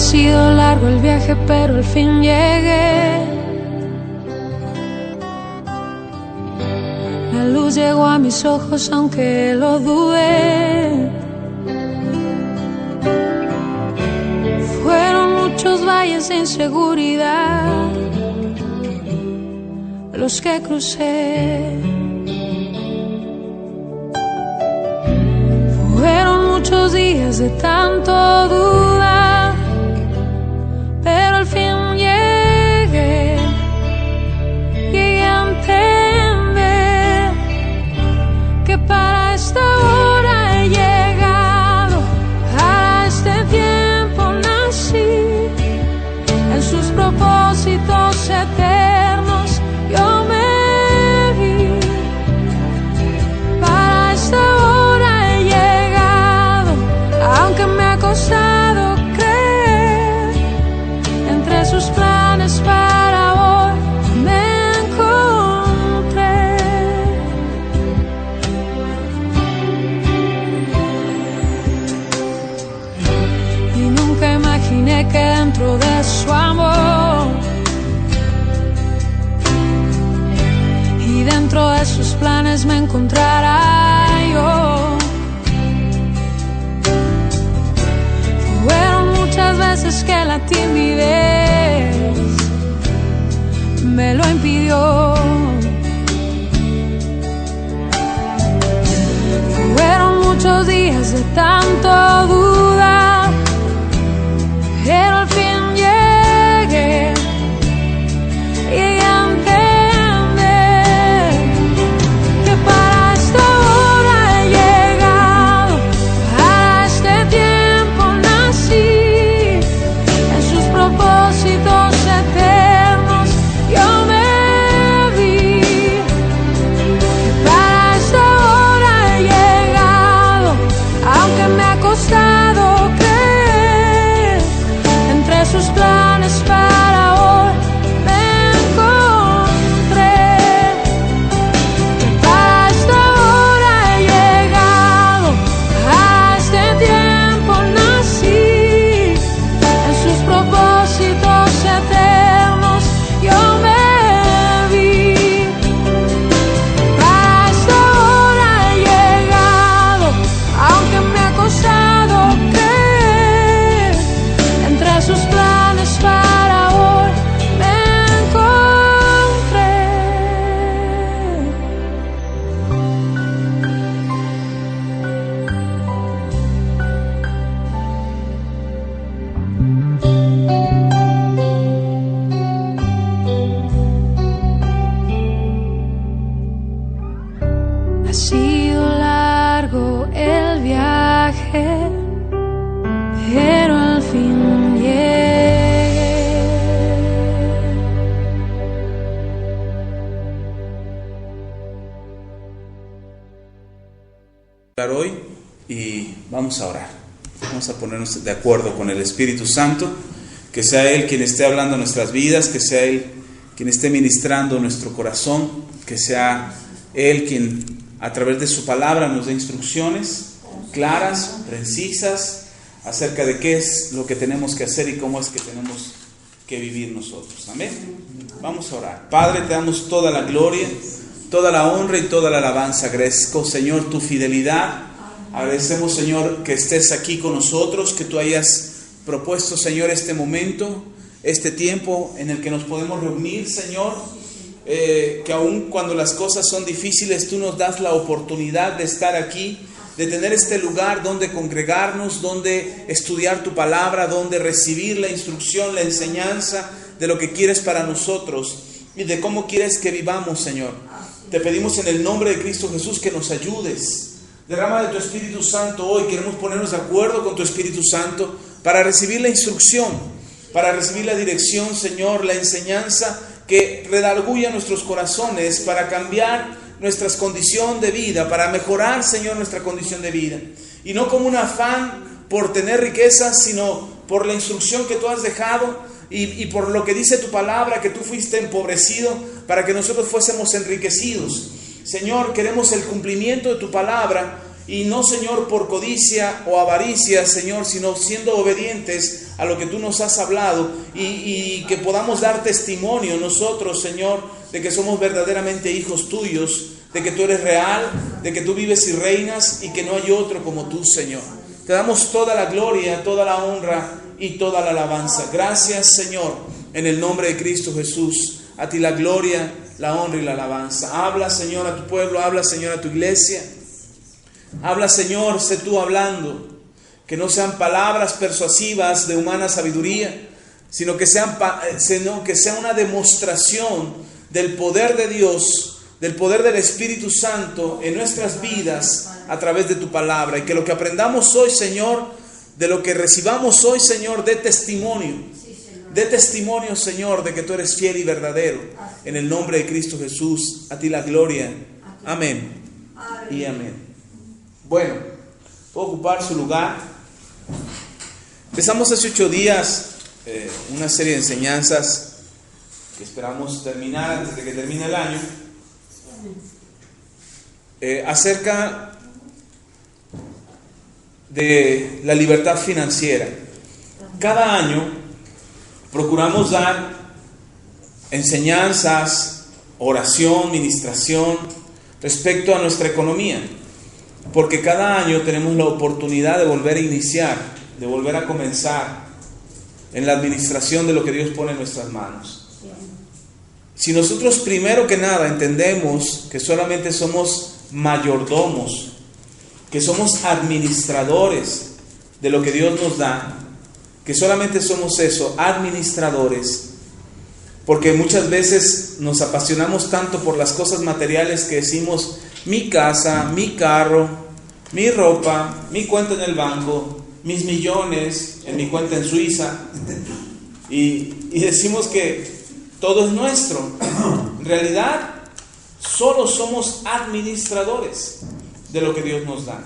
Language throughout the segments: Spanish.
sido largo el viaje, pero al fin llegué. La luz llegó a mis ojos aunque lo dudé. Fueron muchos valles de inseguridad los que crucé. Fueron muchos días de tanto dudar, pero al fin llegué a entender que para esta hora he llegado, para este tiempo nací, en sus propósitos eternos yo me vi. Para esta hora he llegado, aunque me ha costado creer, entre sus planes para hoy me encontré. Y nunca imaginé que dentro de su amor y dentro de sus planes me encontrará yo. Fueron muchas veces que la timidez me lo impidió. Fueron muchos días de tanto dudar, pero al fin llegué a entender que para esta hora he llegado, para este tiempo nací, en sus propósitos eternos yo me vi. Para esta hora he llegado, aunque me ha costado creer, entre sus planes para hoy me encontré. Para esta hora he llegado, a este tiempo nací, en sus propósitos eternos yo me vi. Para esta hora he llegado, aunque me ha costado creer, entre sus planes para hoy me encontré. Ha sido largo el viaje, pero al fin llegué. Hoy y vamos a orar. Vamos a ponernos de acuerdo con el Espíritu Santo, que sea Él quien esté hablando en nuestras vidas, que sea Él quien esté ministrando nuestro corazón, que sea Él quien a través de su palabra nos dé instrucciones claras, precisas, acerca de qué es lo que tenemos que hacer y cómo es que tenemos que vivir nosotros. Amén. Vamos a orar. Padre, te damos toda la gloria, toda la honra y toda la alabanza. Agradezco, Señor, tu fidelidad. Agradecemos, Señor, que estés aquí con nosotros, que tú hayas propuesto, Señor, este momento, este tiempo en el que nos podemos reunir, Señor, que aun cuando las cosas son difíciles, tú nos das la oportunidad de estar aquí, de tener este lugar donde congregarnos, donde estudiar tu palabra, donde recibir la instrucción, la enseñanza de lo que quieres para nosotros y de cómo quieres que vivamos, Señor. Te pedimos en el nombre de Cristo Jesús que nos ayudes. Derrama de tu Espíritu Santo hoy. Queremos ponernos de acuerdo con tu Espíritu Santo para recibir la instrucción, para recibir la dirección, Señor, la enseñanza que redarguya nuestros corazones para cambiar nuestra condición de vida, para mejorar, Señor, nuestra condición de vida. Y no como un afán por tener riquezas, sino por la instrucción que tú has dejado y por lo que dice tu palabra, que tú fuiste empobrecido para que nosotros fuésemos enriquecidos. Señor, queremos el cumplimiento de tu palabra y no, Señor, por codicia o avaricia, Señor, sino siendo obedientes a lo que tú nos has hablado, y que podamos dar testimonio nosotros, Señor, de que somos verdaderamente hijos tuyos, de que tú eres real, de que tú vives y reinas y que no hay otro como tú, Señor. Te damos toda la gloria, toda la honra y toda la alabanza. Gracias, Señor, en el nombre de Cristo Jesús. A ti la gloria, la honra y la alabanza. Habla, Señor, a tu pueblo, habla, Señor, a tu iglesia. Habla, Señor, sé tú hablando. Que no sean palabras persuasivas de humana sabiduría, sino que sea una demostración del poder de Dios, del poder del Espíritu Santo en nuestras vidas a través de tu palabra. Y que lo que aprendamos hoy, Señor, de lo que recibamos hoy, Señor, dé testimonio. Dé testimonio, Señor, de que tú eres fiel y verdadero. En el nombre de Cristo Jesús, a ti la gloria. Amén y amén. Bueno, puedo ocupar su lugar. Empezamos hace 8 días una serie de enseñanzas que esperamos terminar antes de que termine el año, acerca de la libertad financiera. Cada año procuramos dar enseñanzas, oración, ministración respecto a nuestra economía, porque cada año tenemos la oportunidad de volver a iniciar, de volver a comenzar en la administración de lo que Dios pone en nuestras manos. Si nosotros primero que nada entendemos que solamente somos mayordomos, que somos administradores de lo que Dios nos da, que solamente somos eso, administradores, porque muchas veces nos apasionamos tanto por las cosas materiales que decimos: mi casa, mi carro, mi ropa, mi cuenta en el banco, mis millones en mi cuenta en Suiza, y decimos que todo es nuestro. En realidad, solo somos administradores de lo que Dios nos da.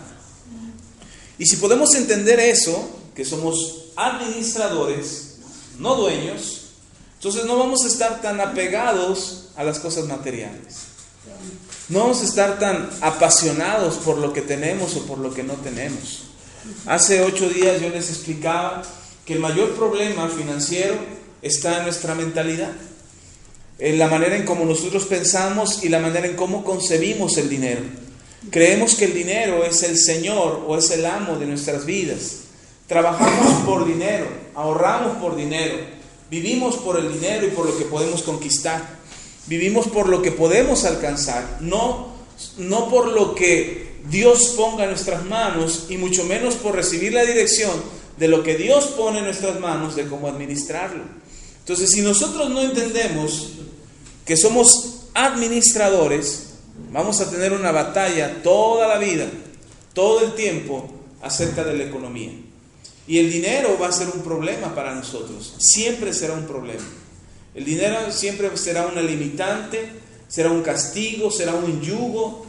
Y si podemos entender eso, que somos administradores, no dueños, entonces no vamos a estar tan apegados a las cosas materiales. No vamos a estar tan apasionados por lo que tenemos o por lo que no tenemos. Hace 8 días yo les explicaba que el mayor problema financiero está en nuestra mentalidad, en la manera en cómo nosotros pensamos y la manera en cómo concebimos el dinero. Creemos que el dinero es el Señor o es el amo de nuestras vidas. Trabajamos por dinero, ahorramos por dinero, vivimos por el dinero y por lo que podemos conquistar. Vivimos por lo que podemos alcanzar, no por lo que Dios ponga en nuestras manos, y mucho menos por recibir la dirección de lo que Dios pone en nuestras manos, de cómo administrarlo. Entonces, si nosotros no entendemos que somos administradores, vamos a tener una batalla toda la vida, todo el tiempo, acerca de la economía. Y el dinero va a ser un problema para nosotros, siempre será un problema. El dinero siempre será una limitante, será un castigo, será un yugo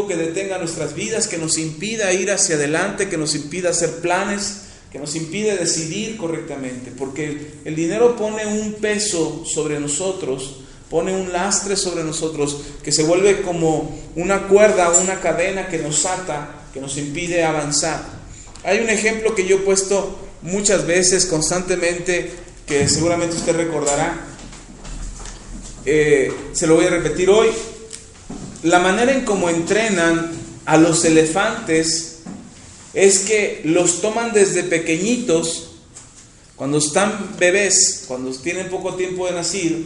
que detenga nuestras vidas, que nos impida ir hacia adelante, que nos impida hacer planes, que nos impide decidir correctamente, porque el dinero pone un peso sobre nosotros, pone un lastre sobre nosotros, que se vuelve como una cuerda, una cadena que nos ata, que nos impide avanzar. Hay un ejemplo que yo he puesto muchas veces, constantemente, que seguramente usted recordará. Se lo voy a repetir hoy. La manera en cómo entrenan a los elefantes es que los toman desde pequeñitos, cuando están bebés, cuando tienen poco tiempo de nacer,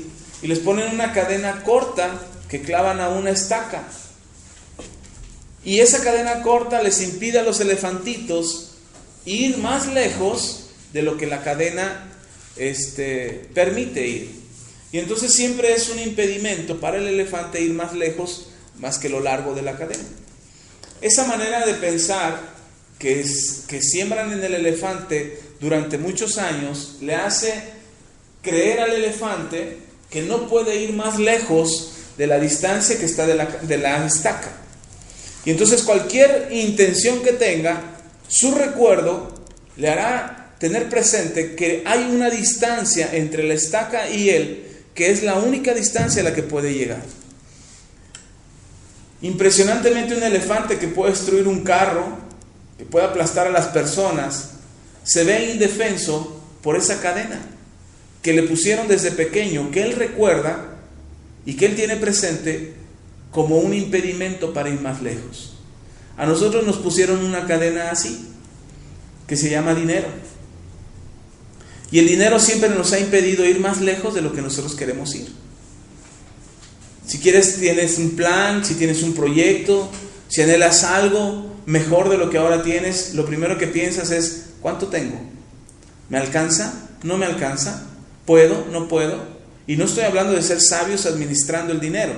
y les ponen una cadena corta que clavan a una estaca. Y esa cadena corta les impide a los elefantitos ir más lejos de lo que la cadena permite ir. Y entonces siempre es un impedimento para el elefante ir más lejos, más que lo largo de la cadena. Esa manera de pensar que siembran en el elefante durante muchos años le hace creer al elefante que no puede ir más lejos de la distancia que está de la estaca. Y entonces cualquier intención que tenga, su recuerdo le hará tener presente que hay una distancia entre la estaca y él, que es la única distancia a la que puede llegar. Impresionantemente, un elefante que puede destruir un carro, que puede aplastar a las personas, se ve indefenso por esa cadena que le pusieron desde pequeño, que él recuerda y que él tiene presente como un impedimento para ir más lejos. A nosotros nos pusieron una cadena así, que se llama dinero. Y el dinero siempre nos ha impedido ir más lejos de lo que nosotros queremos ir. Si quieres, tienes un plan, si tienes un proyecto, si anhelas algo mejor de lo que ahora tienes, lo primero que piensas es: ¿cuánto tengo? ¿Me alcanza? ¿No me alcanza? ¿Puedo? ¿No puedo? Y no estoy hablando de ser sabios administrando el dinero,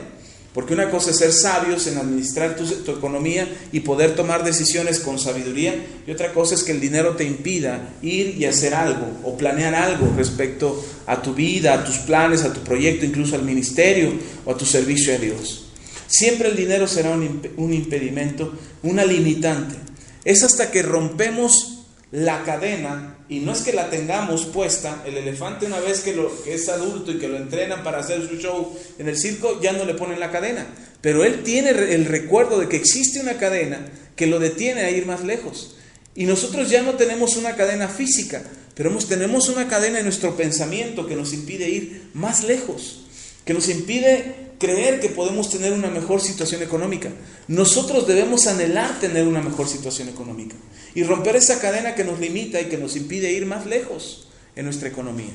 porque una cosa es ser sabios en administrar tu economía y poder tomar decisiones con sabiduría, y otra cosa es que el dinero te impida ir y hacer algo o planear algo respecto a tu vida, a tus planes, a tu proyecto, incluso al ministerio o a tu servicio a Dios. Siempre el dinero será un impedimento, una limitante. Es hasta que rompemos la cadena, y no es que la tengamos puesta. El elefante, una vez que es adulto y que lo entrenan para hacer su show en el circo, ya no le ponen la cadena, pero él tiene el recuerdo de que existe una cadena que lo detiene a ir más lejos. Y nosotros ya no tenemos una cadena física, pero tenemos una cadena en nuestro pensamiento que nos impide ir más lejos, que nos impide creer que podemos tener una mejor situación económica. Nosotros debemos anhelar tener una mejor situación económica y romper esa cadena que nos limita y que nos impide ir más lejos en nuestra economía.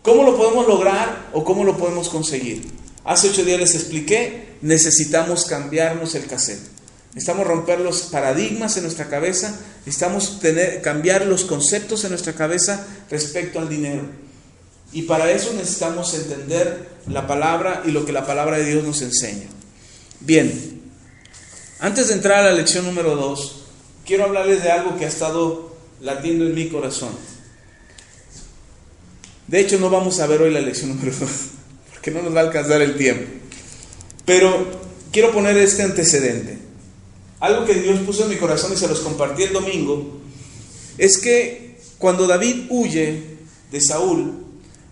¿Cómo lo podemos lograr o cómo lo podemos conseguir? Hace 8 días les expliqué, necesitamos cambiarnos el cassette. Necesitamos romper los paradigmas en nuestra cabeza, necesitamos cambiar los conceptos en nuestra cabeza respecto al dinero. Y para eso necesitamos entender la palabra y lo que la palabra de Dios nos enseña. Bien, antes de entrar a la lección número 2, quiero hablarles de algo que ha estado latiendo en mi corazón. De hecho, no vamos a ver hoy la lección número 2, porque no nos va a alcanzar el tiempo. Pero quiero poner este antecedente. Algo que Dios puso en mi corazón y se los compartí el domingo, es que cuando David huye de Saúl,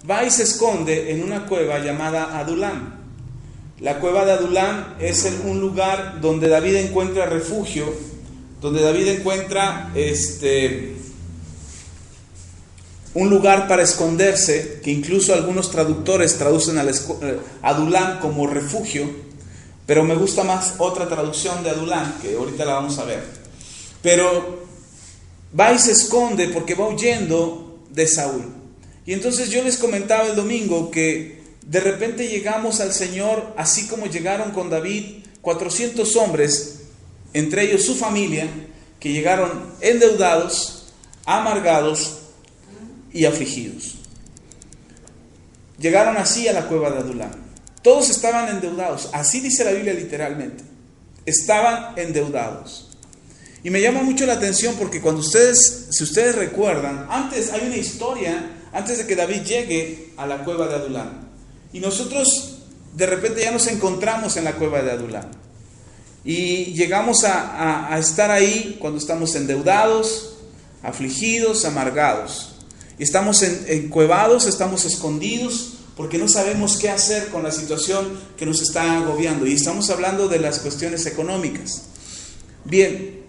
va y se esconde en una cueva llamada Adulam. La cueva de Adulam es un lugar donde David encuentra refugio, donde David encuentra un lugar para esconderse, que incluso algunos traductores traducen Adulam como refugio, pero me gusta más otra traducción de Adulam, que ahorita la vamos a ver. Pero va y se esconde porque va huyendo de Saúl. Y entonces yo les comentaba el domingo que de repente llegamos al Señor, así como llegaron con David 400 hombres, entre ellos su familia, que llegaron endeudados, amargados y afligidos. Llegaron así a la cueva de Adulam. Todos estaban endeudados, así dice la Biblia literalmente. Estaban endeudados. Y me llama mucho la atención porque si ustedes recuerdan, antes hay una historia, antes de que David llegue a la cueva de Adulam. Y nosotros de repente ya nos encontramos en la cueva de Adulam. Y llegamos a estar ahí cuando estamos endeudados, afligidos, amargados. Y estamos encuevados, estamos escondidos, porque no sabemos qué hacer con la situación que nos está agobiando. Y estamos hablando de las cuestiones económicas. Bien,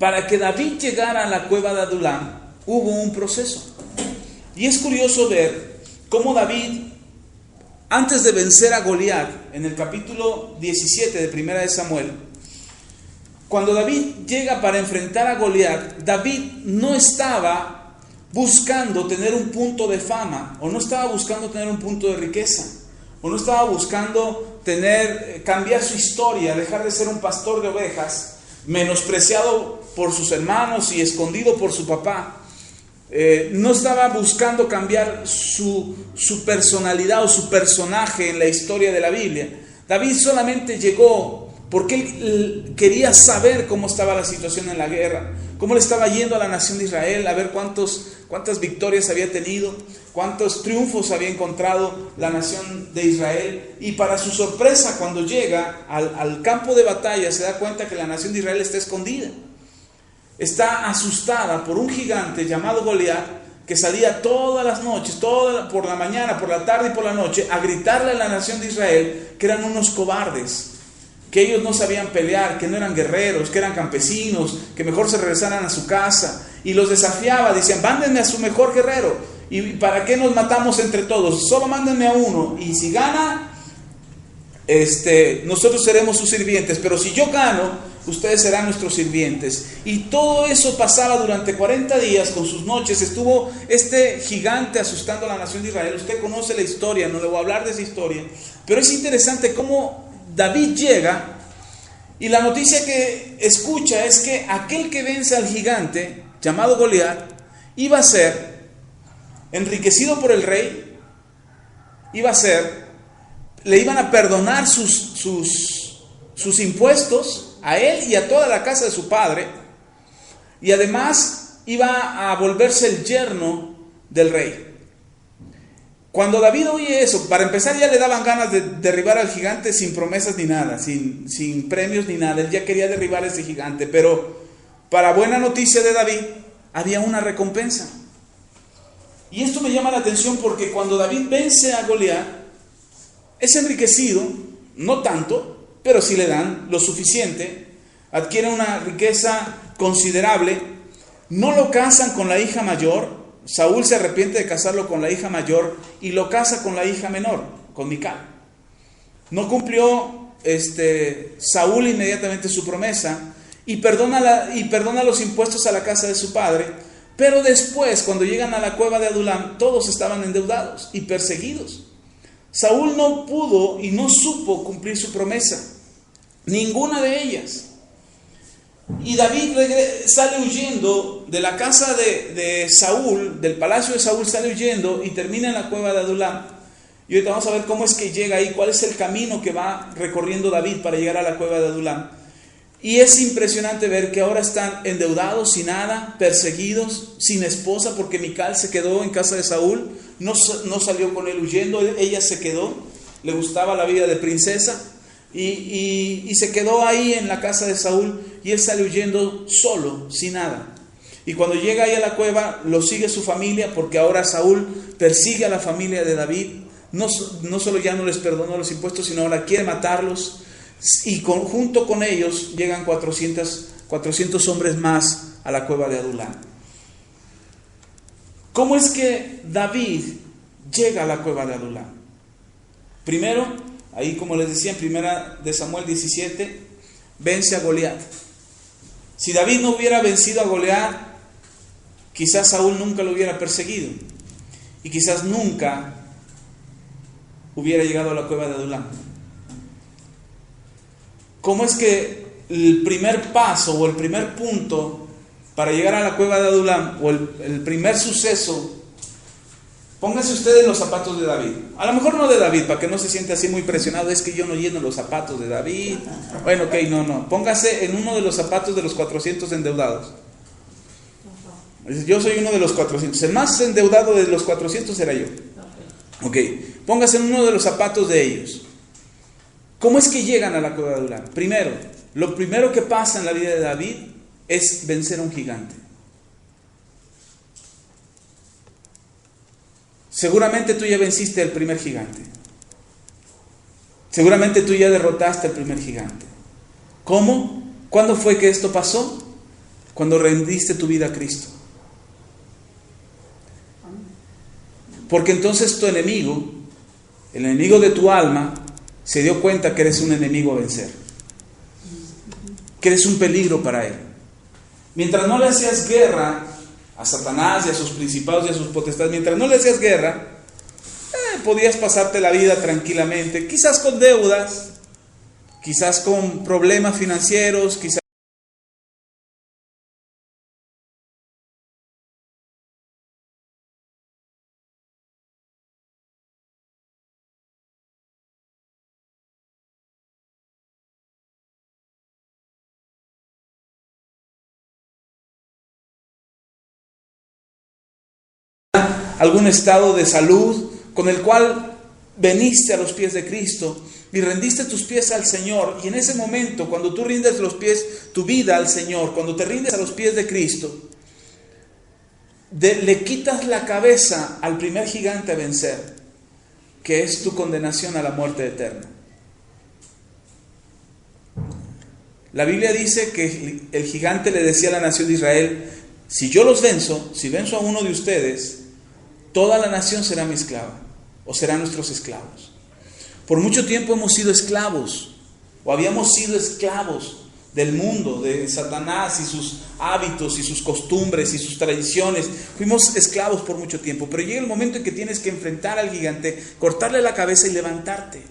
para que David llegara a la cueva de Adulam, hubo un proceso. Y es curioso ver cómo David, antes de vencer a Goliat, en el capítulo 17 de Primera de Samuel, cuando David llega para enfrentar a Goliat, David no estaba buscando tener un punto de fama, o no estaba buscando tener un punto de riqueza, o no estaba buscando cambiar su historia, dejar de ser un pastor de ovejas, menospreciado por sus hermanos y escondido por su papá. No estaba buscando cambiar su personalidad o su personaje en la historia de la Biblia. David solamente llegó porque él quería saber cómo estaba la situación en la guerra, cómo le estaba yendo a la nación de Israel, a ver cuántas victorias había tenido, cuántos triunfos había encontrado la nación de Israel. Y para su sorpresa, cuando llega al campo de batalla, se da cuenta que la nación de Israel está escondida. Está asustada por un gigante llamado Goliat, que salía todas las noches, por la mañana, por la tarde y por la noche, a gritarle a la nación de Israel que eran unos cobardes, que ellos no sabían pelear, que no eran guerreros, que eran campesinos, que mejor se regresaran a su casa. Y los desafiaba, decían, mándenme a su mejor guerrero. ¿Y para qué nos matamos entre todos? Solo mándenme a uno. Y si gana, nosotros seremos sus sirvientes. Pero si yo gano, ustedes serán nuestros sirvientes. Y todo eso pasaba durante 40 días con sus noches. Estuvo este gigante asustando a la nación de Israel. Usted conoce la historia, no le voy a hablar de esa historia. Pero es interesante cómo David llega y la noticia que escucha es que aquel que vence al gigante, llamado Goliat, iba a ser enriquecido por el rey, le iban a perdonar sus impuestos a él y a toda la casa de su padre, y además iba a volverse el yerno del rey. Cuando David oye eso, para empezar ya le daban ganas de derribar al gigante sin promesas ni nada, sin premios ni nada. Él ya quería derribar a ese gigante, pero para buena noticia de David había una recompensa. Y esto me llama la atención porque cuando David vence a Goliat, es enriquecido, no tanto, pero sí le dan lo suficiente, adquiere una riqueza considerable, no lo casan con la hija mayor. Saúl se arrepiente de casarlo con la hija mayor y lo casa con la hija menor, con Mical. No cumplió Saúl inmediatamente su promesa y perdona los impuestos a la casa de su padre, pero después, cuando llegan a la cueva de Adulam, todos estaban endeudados y perseguidos. Saúl no pudo y no supo cumplir su promesa, ninguna de ellas. Y David sale huyendo de la casa de Saúl, del palacio de Saúl, sale huyendo y termina en la cueva de Adulam. Y ahorita vamos a ver cómo es que llega ahí, cuál es el camino que va recorriendo David para llegar a la cueva de Adulam. Y es impresionante ver que ahora están endeudados, sin nada, perseguidos, sin esposa, porque Mical se quedó en casa de Saúl, no salió con él huyendo, ella se quedó, le gustaba la vida de princesa. Y se quedó ahí en la casa de Saúl y él sale huyendo solo, sin nada. Y cuando llega ahí a la cueva, lo sigue su familia, porque ahora Saúl persigue a la familia de David. No solo ya no les perdonó los impuestos, sino ahora quiere matarlos. Y junto con ellos llegan 400 hombres más a la cueva de Adulam. ¿Cómo es que David llega a la cueva de Adulam? Primero, ahí como les decía en 1 Samuel 17, vence a Goliat. Si David no hubiera vencido a Goliat, quizás Saúl nunca lo hubiera perseguido. Y quizás nunca hubiera llegado a la cueva de Adulam. ¿Cómo es que el primer paso o el primer punto para llegar a la cueva de Adulam, o el primer suceso? Póngase usted en los zapatos de David. A lo mejor no de David, para que no se siente así muy presionado. Es que yo no lleno los zapatos de David. Bueno, ok, no. Póngase en uno de los zapatos de los 400 endeudados. Yo soy uno de los 400. El más endeudado de los 400 era yo. Ok, póngase en uno de los zapatos de ellos. ¿Cómo es que llegan a la cueva de Adulam? Primero, lo primero que pasa en la vida de David es vencer a un gigante. Seguramente tú ya venciste al primer gigante. Seguramente tú ya derrotaste al primer gigante. ¿Cómo? ¿Cuándo fue que esto pasó? Cuando rendiste tu vida a Cristo. Porque entonces tu enemigo, el enemigo de tu alma, se dio cuenta que eres un enemigo a vencer. Que eres un peligro para él. Mientras no le hacías guerra a Satanás y a sus principados y a sus potestades, mientras no le hacías guerra, podías pasarte la vida tranquilamente, quizás con deudas, quizás con problemas financieros, quizás algún estado de salud con el cual veniste a los pies de Cristo y rendiste tus pies al Señor. Y en ese momento, cuando tú rindes los pies, tu vida al Señor, cuando te rindes a los pies de Cristo, le quitas la cabeza al primer gigante a vencer, que es tu condenación a la muerte eterna. La Biblia dice que el gigante le decía a la nación de Israel: si yo los venzo, si venzo a uno de ustedes, toda la nación será mi esclava, o serán nuestros esclavos. Por mucho tiempo hemos sido esclavos, o habíamos sido esclavos del mundo, de Satanás y sus hábitos y sus costumbres y sus tradiciones. Fuimos esclavos por mucho tiempo, pero llega el momento en que tienes que enfrentar al gigante, cortarle la cabeza y levantarte.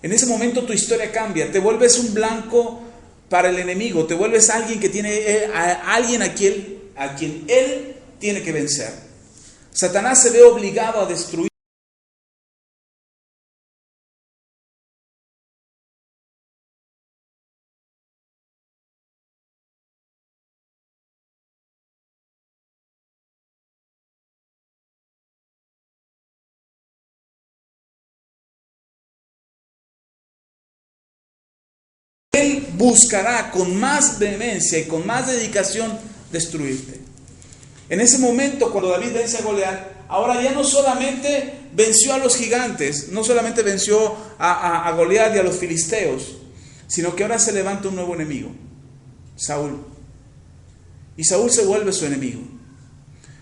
En ese momento tu historia cambia, te vuelves un blanco para el enemigo, te vuelves alguien que tiene alguien a quien él tiene que vencer. Satanás se ve obligado a destruir. Él buscará con más vehemencia y con más dedicación destruirte. En ese momento, cuando David vence a Goliat, ahora ya no solamente venció a los gigantes, no solamente venció a Goliat y a los filisteos, sino que ahora se levanta un nuevo enemigo, Saúl. Y Saúl se vuelve su enemigo.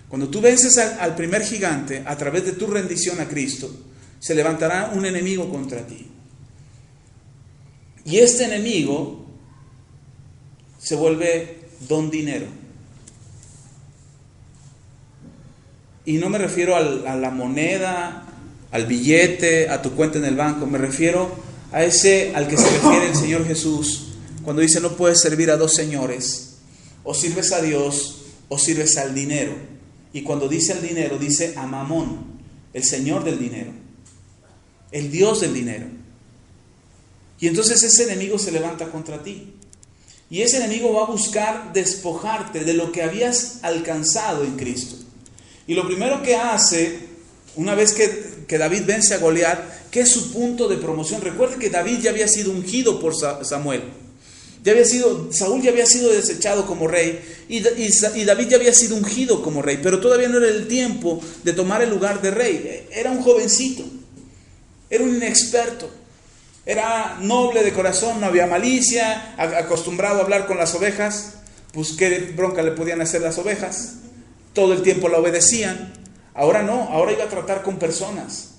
Cuando tú vences al primer gigante, a través de tu rendición a Cristo, se levantará un enemigo contra ti. Y este enemigo se vuelve don dinero. Y no me refiero a la moneda, al billete, a tu cuenta en el banco. Me refiero a ese al que se refiere el Señor Jesús cuando dice: no puedes servir a dos señores. O sirves a Dios o sirves al dinero. Y cuando dice al dinero, dice a Mamón, el señor del dinero, el Dios del dinero. Y entonces ese enemigo se levanta contra ti. Y ese enemigo va a buscar despojarte de lo que habías alcanzado en Cristo. Y lo primero que hace, una vez que David vence a Goliat, que es su punto de promoción. Recuerde que David ya había sido ungido por Samuel. Saúl ya había sido desechado como rey. Y David ya había sido ungido como rey. Pero todavía no era el tiempo de tomar el lugar de rey. Era un jovencito. Era un inexperto. Era noble de corazón, no había malicia, acostumbrado a hablar con las ovejas. Pues qué bronca le podían hacer las ovejas. Todo el tiempo la obedecían. Ahora no, ahora iba a tratar con personas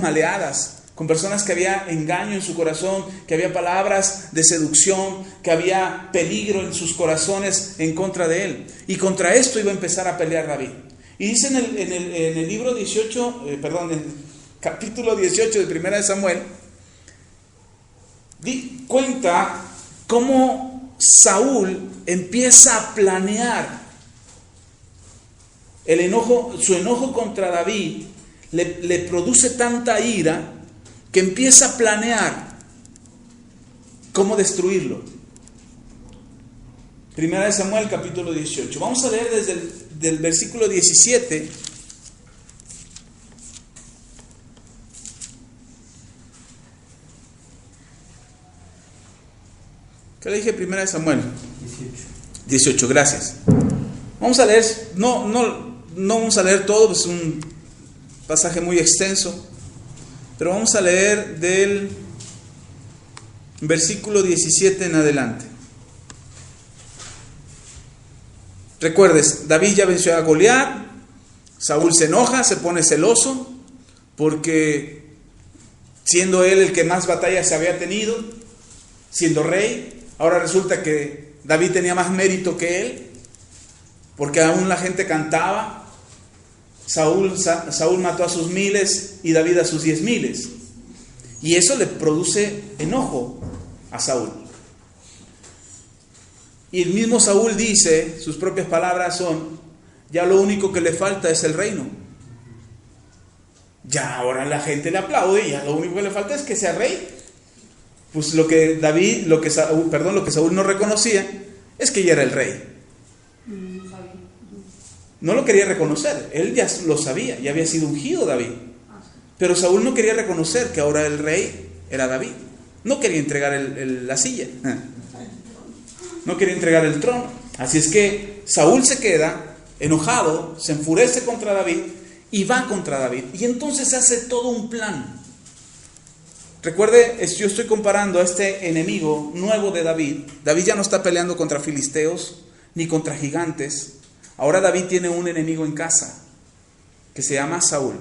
maleadas, con personas que había engaño en su corazón, que había palabras de seducción, que había peligro en sus corazones en contra de él. Y contra esto iba a empezar a pelear David. Y dice en el libro 18, en el capítulo 18 de 1 de Samuel, cuenta cómo Saúl empieza a planear su enojo contra David. Le produce tanta ira que empieza a planear cómo destruirlo. 1 de Samuel capítulo 18. Vamos a leer desde el versículo 17. ¿Qué le dije? 1 de Samuel 18, gracias. Vamos a leer, no vamos a leer todo, es un pasaje muy extenso, pero vamos a leer del versículo 17 en adelante. Recuerdes, David ya venció a Goliat. Saúl se enoja, se pone celoso, porque siendo él el que más batallas se había tenido, siendo rey, ahora resulta que David tenía más mérito que él, porque aún la gente cantaba. Saúl mató a sus 1000 y David a sus 10,000. Y eso le produce enojo a Saúl. Y el mismo Saúl dice, sus propias palabras son: ya lo único que le falta es el reino. Ya ahora la gente le aplaude y ya lo único que le falta es que sea rey. Pues lo que Saúl no reconocía es que ya era el rey. No lo quería reconocer, él ya lo sabía, ya había sido ungido David. Pero Saúl no quería reconocer que ahora el rey era David. No quería entregar la silla, no quería entregar el trono. Así es que Saúl se queda enojado, se enfurece contra David y va contra David. Y entonces hace todo un plan Recuerde, yo estoy comparando a este enemigo nuevo de David. David ya no está peleando contra filisteos ni contra gigantes. Ahora David tiene un enemigo en casa que se llama Saúl.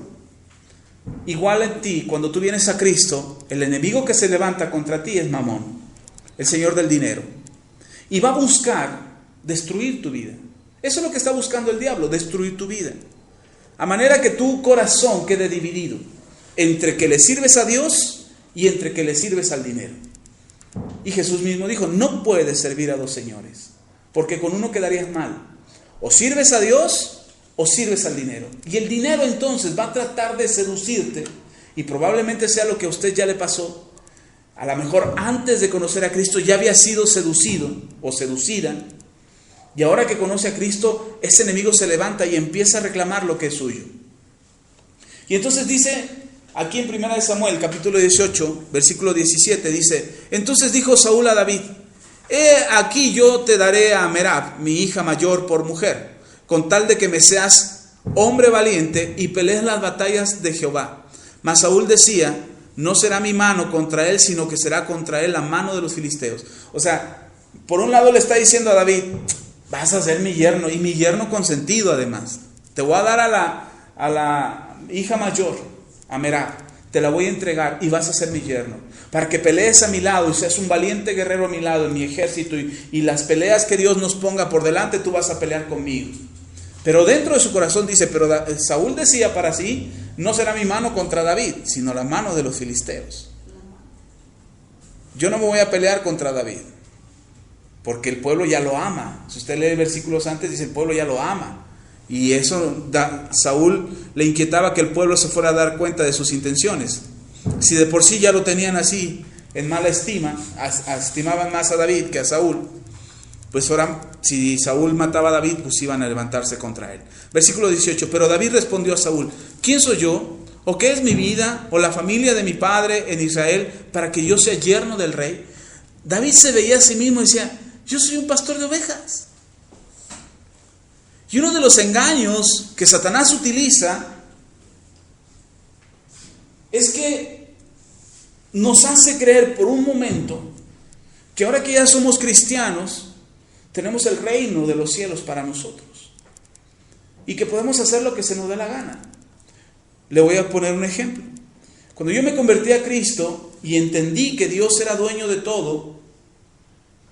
Igual en ti, cuando tú vienes a Cristo, el enemigo que se levanta contra ti es Mamón, el señor del dinero. Y va a buscar destruir tu vida. Eso es lo que está buscando el diablo, destruir tu vida. A manera que tu corazón quede dividido entre que le sirves a Dios y entre que le sirves al dinero. Y Jesús mismo dijo, no puedes servir a dos señores, porque con uno quedarías mal. O sirves a Dios o sirves al dinero. Y el dinero entonces va a tratar de seducirte, y probablemente sea lo que a usted ya le pasó. A lo mejor antes de conocer a Cristo ya había sido seducido o seducida, y ahora que conoce a Cristo, ese enemigo se levanta y empieza a reclamar lo que es suyo. Y entonces dice, aquí en 1 Samuel, capítulo 18, versículo 17, dice, entonces dijo Saúl a David, aquí yo te daré a Merab, mi hija mayor, por mujer, con tal de que me seas hombre valiente y pelees las batallas de Jehová. Mas Saúl decía, no será mi mano contra él, sino que será contra él la mano de los filisteos. O sea, por un lado le está diciendo a David, vas a ser mi yerno, y mi yerno consentido además. Te voy a dar a la hija mayor, a Merab, te la voy a entregar y vas a ser mi yerno, para que pelees a mi lado y seas un valiente guerrero a mi lado en mi ejército, y las peleas que Dios nos ponga por delante, tú vas a pelear conmigo. Pero dentro de su corazón dice, pero Saúl decía para sí, no será mi mano contra David, sino la mano de los filisteos. Yo no me voy a pelear contra David, porque el pueblo ya lo ama. Si usted lee versículos antes, dice el pueblo ya lo ama. Y eso Saúl le inquietaba que el pueblo se fuera a dar cuenta de sus intenciones. Si de por sí ya lo tenían así en mala estima, estimaban más a David que a Saúl, pues ahora si Saúl mataba a David, pues iban a levantarse contra él. Versículo 18, pero David respondió a Saúl, ¿quién soy yo? ¿O qué es mi vida? ¿O la familia de mi padre en Israel para que yo sea yerno del rey? David se veía a sí mismo y decía, yo soy un pastor de ovejas. Y uno de los engaños que Satanás utiliza es que nos hace creer por un momento que ahora que ya somos cristianos, tenemos el reino de los cielos para nosotros y que podemos hacer lo que se nos dé la gana. Le voy a poner un ejemplo. Cuando yo me convertí a Cristo y entendí que Dios era dueño de todo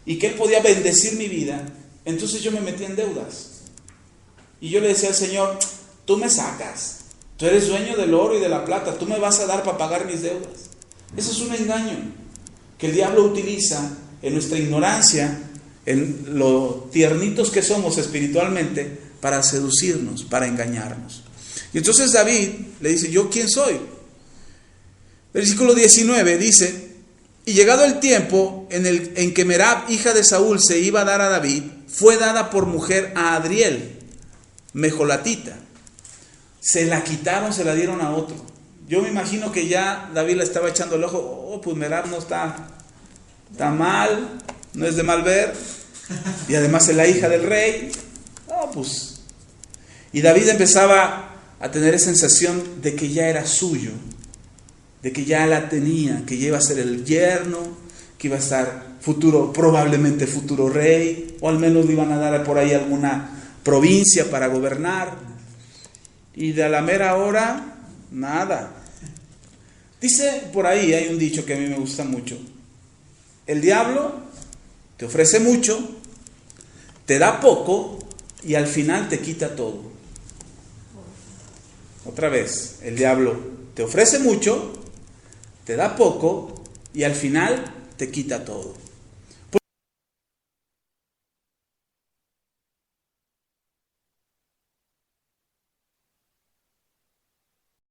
y que Él podía bendecir mi vida, entonces yo me metí en deudas. Y yo le decía al Señor, tú me sacas, tú eres dueño del oro y de la plata, tú me vas a dar para pagar mis deudas. Eso es un engaño que el diablo utiliza en nuestra ignorancia, en lo tiernitos que somos espiritualmente, para seducirnos, para engañarnos. Y entonces David le dice, ¿yo quién soy? Versículo 19 dice, y llegado el tiempo en que Merab, hija de Saúl, se iba a dar a David, fue dada por mujer a Adriel, mejolatita. Se la quitaron, se la dieron a otro. Yo me imagino que ya David le estaba echando el ojo, pues Merab no está mal, no es de mal ver, y además es la hija del rey. Pues. Y David empezaba a tener esa sensación de que ya era suyo, de que ya la tenía, que ya iba a ser el yerno, que iba a estar probablemente futuro rey, o al menos le iban a dar por ahí alguna provincia para gobernar. Y de a la mera hora, nada. Dice por ahí, hay un dicho que a mí me gusta mucho: el diablo te ofrece mucho, te da poco y al final te quita todo. Otra vez, el diablo te ofrece mucho, te da poco y al final te quita todo.